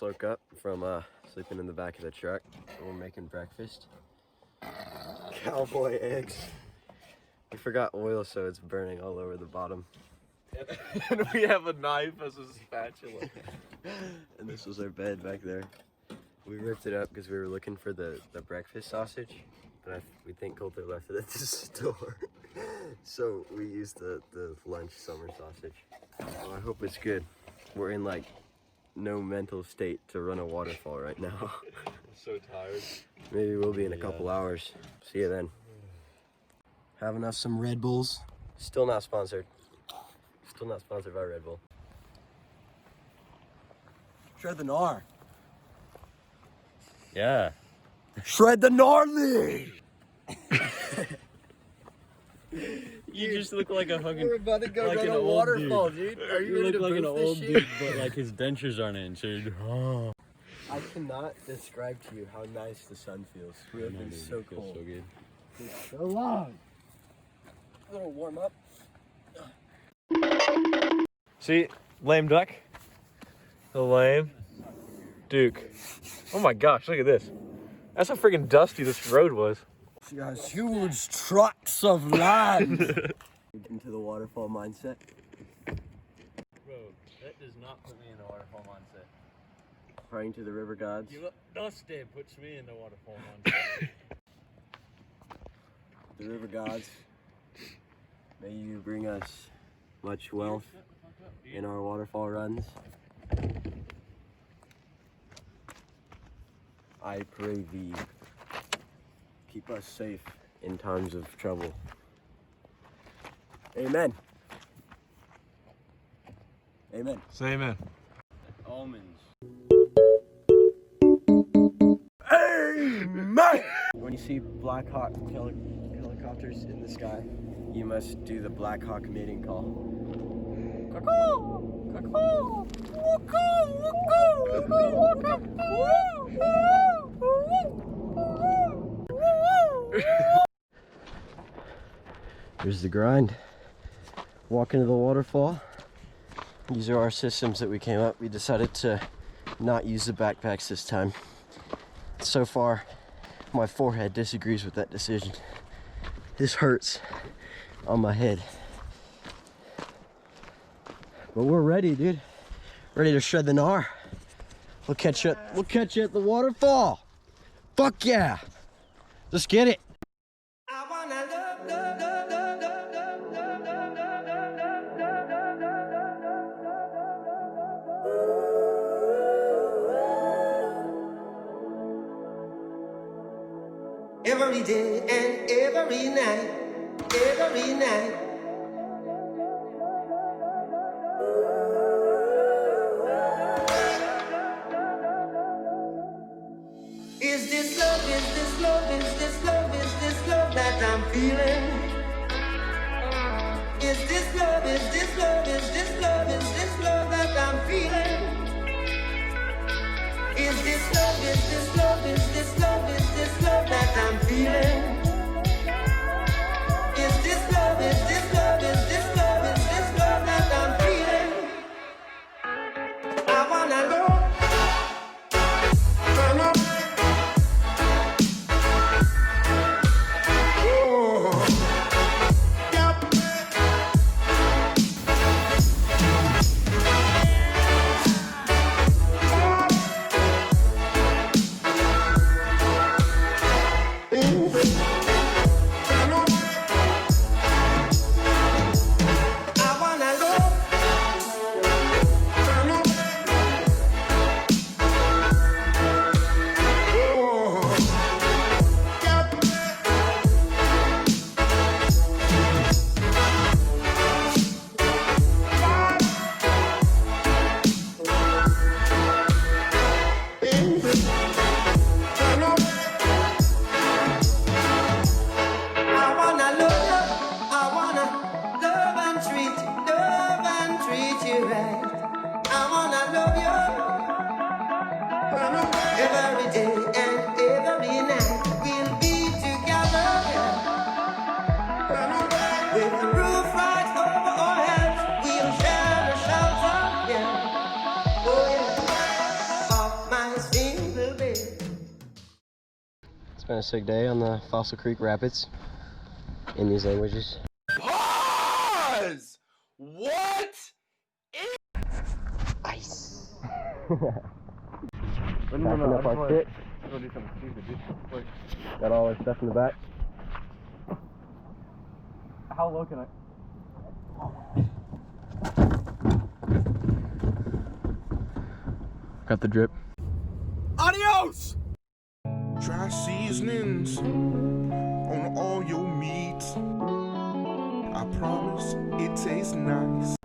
Woke up from sleeping in the back of the truck. We're making breakfast. Cowboy eggs. We forgot oil, so it's burning all over the bottom. And we have a knife as a spatula. And this was our bed back there. We ripped it up because we were looking for the breakfast sausage, but we think Coulter left it at the store. So we used the lunch summer sausage. Well, I hope it's good. We're in like no mental state to run a waterfall right now. I'm so tired. Maybe we'll be in a couple hours. See you then. Having us some Red Bulls. Still not sponsored. Still not sponsored by Red Bull. Shred the gnar. Yeah. Shred the gnarly! You just look like a fucking. We're about to go like run an a old waterfall, dude. dude. Are you You ready look to like an boof this old shit? dude, but like his dentures aren't in, so you're. I cannot describe to you how nice the sun feels. We have been so cold. So good. It's so long. A little warm up. See, lame duck. The lame Duke. Oh my gosh, look at this. That's how freaking dusty this road was. She has huge tracts of land. Into the waterfall mindset. Bro, that does not put me in the waterfall mindset. Praying to the river gods. Dusty puts me in the waterfall mindset. The river gods, may you bring us much wealth in our waterfall runs. I pray thee, keep us safe in times of trouble. Amen. Amen. Say amen. Almonds. Amen! When you see Black Hawk helicopters in the sky, you must do the Black Hawk mating call. Here's the grind. Walk into the waterfall. These are our systems that we came up. We decided to not use the backpacks this time. So far, my forehead disagrees with that decision. This hurts on my head. But we're ready, dude. Ready to shred the gnar. We'll catch you at the waterfall. Fuck yeah. Let's get it. Every day and every night, every night. Is this love, is this love, is this love, is this love that I'm feeling? Is this love, is this love, is this love, is this love that I'm feeling? Is this love, is this love, is this love, is this love that I'm feeling? Is this love, is this love, is this love, is this love that I'm feeling? I wanna go. Every day and every night we'll be together, yeah. With the roof right over our heads, we'll share the shelter, yeah. Oh yeah. my single bed. It's been a sick day on the Fossil Creek Rapids in these languages. Pause! What? Ice. No, Packing up our shit. Go do something stupid, dude. Wait. Got all our stuff in the back. How low can I? Got the drip. Adios! Try seasonings on all your meats. I promise it tastes nice.